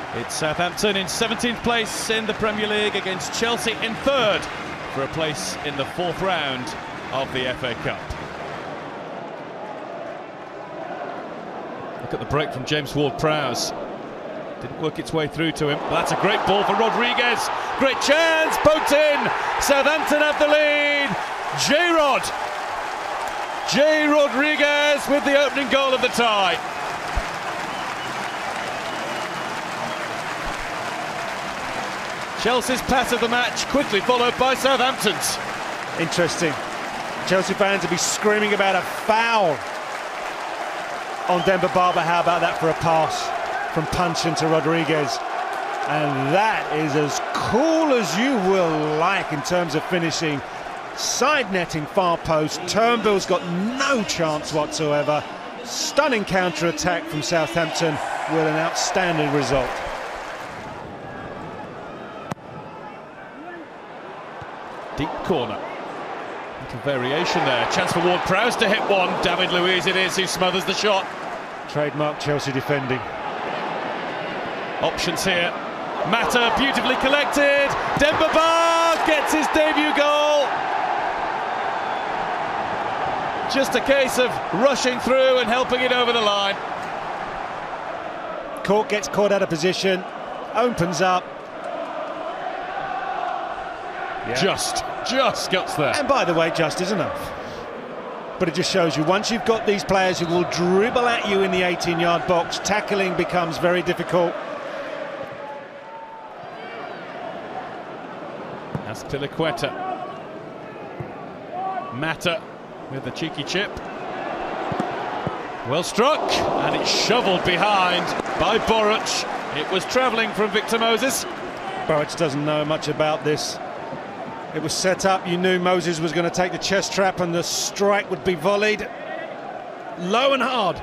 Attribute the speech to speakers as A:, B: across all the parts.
A: It's Southampton in 17th place in the Premier League against Chelsea in 3rd for a place in the 4th round of the FA Cup. Look at the break from James Ward-Prowse. Didn't work its way through to him. That's a great ball for Rodriguez. Great chance, poked in. Southampton have the lead. J. Rodriguez with the opening goal of the tie. Chelsea's pass of the match quickly followed by Southampton's.
B: Interesting. Chelsea fans will be screaming about a foul on Demba Ba. How about that for a pass from Punchin to Rodriguez? And that is as cool as you will like in terms of finishing. Side netting, far post. Turnbull's got no chance whatsoever. Stunning counter-attack from Southampton with an outstanding result.
A: Deep corner. Little variation there. Chance for Ward-Prowse to hit one. David Luiz it is who smothers the shot.
B: Trademark Chelsea defending.
A: Options here. Mata beautifully collected. Demba Ba gets his debut goal. Just a case of rushing through and helping it over the line.
B: Court gets caught out of position. Opens up.
A: Yeah. Just guts there.
B: And by the way, just is enough. But it just shows you, once you've got these players who will dribble at you in the 18-yard box, tackling becomes very difficult.
A: That's Piliqueta. Mata with the cheeky chip. Well struck, and it's shoveled behind by Boruc. It was travelling from Victor Moses.
B: Boruc doesn't know much about this. It was set up, you knew Moses was going to take the chest trap and the strike would be volleyed low and hard.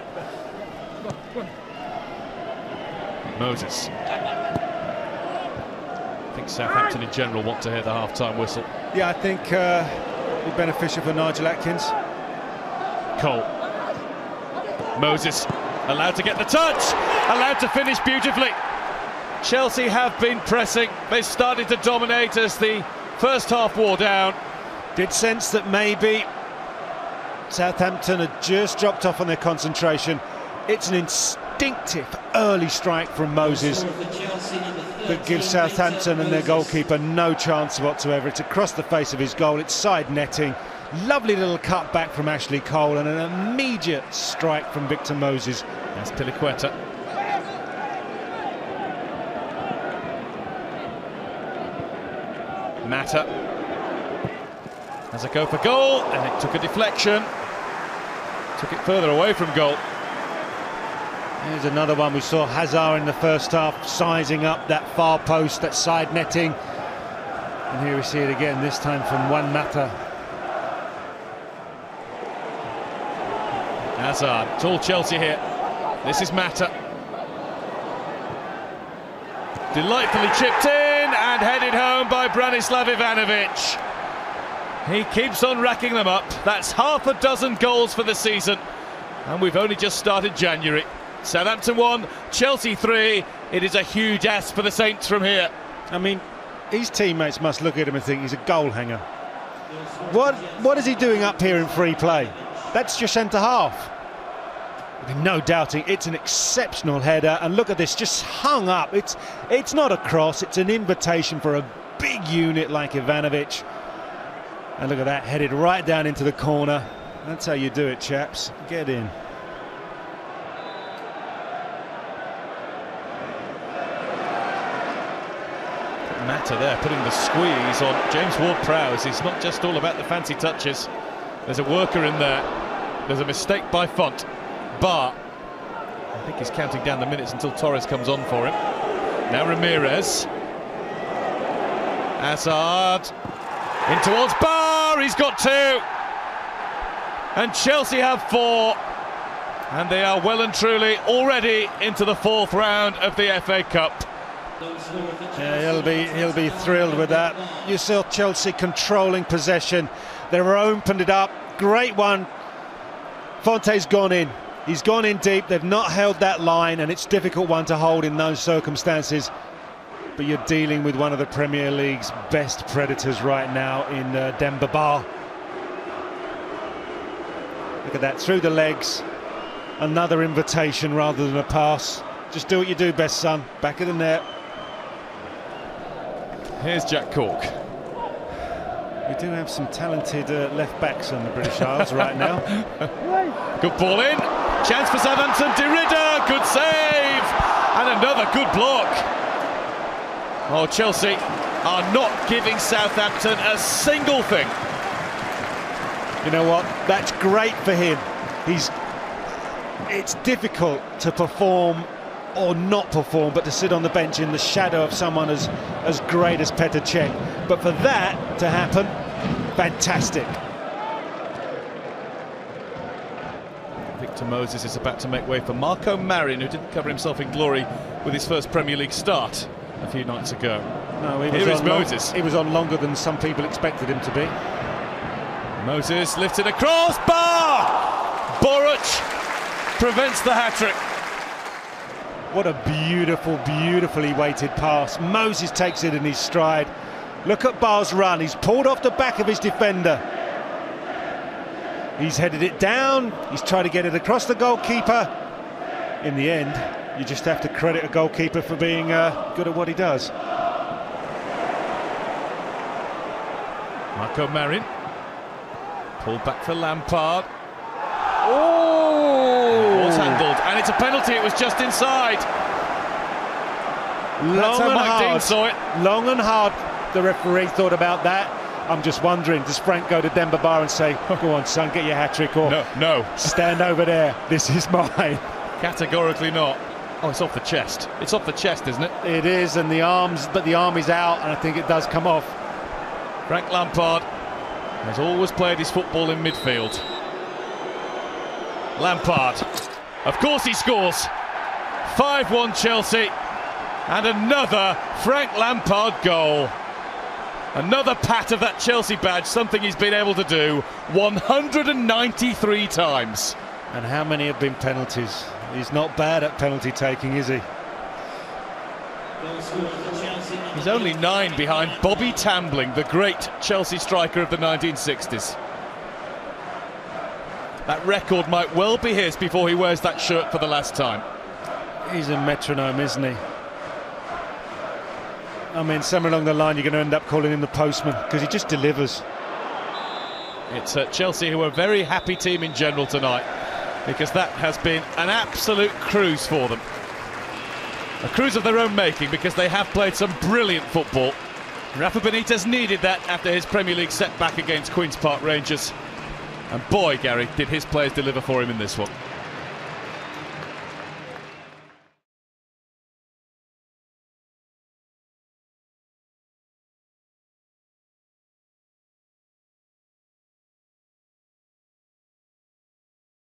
A: Moses. I think Southampton in general want to hear the half-time whistle.
B: Yeah, I think it'll be beneficial for Nigel Atkins.
A: Cole. Moses allowed to get the touch, allowed to finish beautifully. Chelsea have been pressing. They started to dominate as the first half wore down.
B: Did sense that maybe Southampton had just dropped off on their concentration. It's an instinctive early strike from Moses that gives Southampton and their goalkeeper no chance whatsoever. It's across the face of his goal. It's side netting. Lovely little cut back from Ashley Cole and an immediate strike from Victor Moses.
A: That's Piliqueta. Mata has a go for goal, and it took a deflection. Took it further away from goal.
B: Here's another one. We saw Hazard in the first half sizing up that far post, that side netting. And here we see it again, this time from Juan Mata.
A: Hazard, it's all Chelsea here. This is Mata. Delightfully chipped in and headed home by BRANISLAV IVANOVIC. He keeps on racking them up. That's half a dozen goals for the season, and we've only just started January. Southampton 1, Chelsea 3. It is a huge ask for the Saints from here.
B: I mean, his teammates must look at him and think he's a goal hanger. What is he doing up here in free play? That's your centre half. No doubting, it's an exceptional header, and look at this, just hung up. It's not a cross, it's an invitation for a big unit like Ivanovic. And look at that, headed right down into the corner. That's how you do it, chaps. Get in.
A: Mata there putting the squeeze on James Ward-Prowse. It's not just all about the fancy touches. There's a worker in there. There's a mistake by Font. But I think he's counting down the minutes until Torres comes on for him. Now Ramirez. Hazard. In towards Bar. He's got 2. And Chelsea have 4. And they are well and truly already into the 4th round of the FA Cup.
B: Yeah, he'll be thrilled with that. You saw Chelsea controlling possession. They've opened it up. Great one. Fonte's gone in. He's gone in deep, they've not held that line, and it's a difficult one to hold in those circumstances. But you're dealing with one of the Premier League's best predators right now in Demba Ba. Look at that, through the legs. Another invitation rather than a pass. Just do what you do best, son. Back of the net.
A: Here's Jack Cork.
B: We do have some talented left-backs on the British Isles right now.
A: Good ball in. Chance for Southampton. Derrida, good save. And another good block. Oh, Chelsea are not giving Southampton a single thing.
B: You know what? That's great for him. It's difficult to perform or not perform, but to sit on the bench in the shadow of someone as great as Petr Cech. But for that to happen, fantastic.
A: Victor Moses is about to make way for Marco Marin, who didn't cover himself in glory with his first Premier League start a few nights ago.
B: No,
A: Here is Moses.
B: He was on longer than some people expected him to be.
A: Moses lifted across. Ba! Boruc prevents the hat-trick.
B: What a beautiful, beautifully weighted pass. Moses takes it in his stride. Look at Ba's run. He's pulled off the back of his defender. He's headed it down. He's tried to get it across the goalkeeper. In the end, you just have to credit a goalkeeper for being good at what he does.
A: Marco Marin. Pulled back for Lampard. Oh! It was handled, and it's a penalty. It was just inside. That's how Mike Dean saw it.
B: Long and hard, the referee thought about that. I'm just wondering, does Frank go to Demba Ba and say, go on, son, get your hat-trick, or
A: no,
B: stand over there, this is mine?
A: Categorically not. Oh, it's off the chest. It's off the chest, isn't it?
B: It is, and the arm is out, and I think it does come off.
A: Frank Lampard has always played his football in midfield. Lampard, of course he scores. 5-1 Chelsea, and another Frank Lampard goal. Another pat of that Chelsea badge, something he's been able to do 193 times.
B: And how many have been penalties? He's not bad at penalty taking, is he?
A: He's only 9 behind Bobby Tambling, the great Chelsea striker of the 1960s. That record might well be his before he wears that shirt for the last time.
B: He's a metronome, isn't he? I mean, somewhere along the line you're going to end up calling him the postman, because he just delivers.
A: It's Chelsea, who are a very happy team in general tonight, because that has been an absolute cruise for them. A cruise of their own making, because they have played some brilliant football. Rafa Benitez needed that after his Premier League setback against Queen's Park Rangers. And boy, Gary, did his players deliver for him in this one.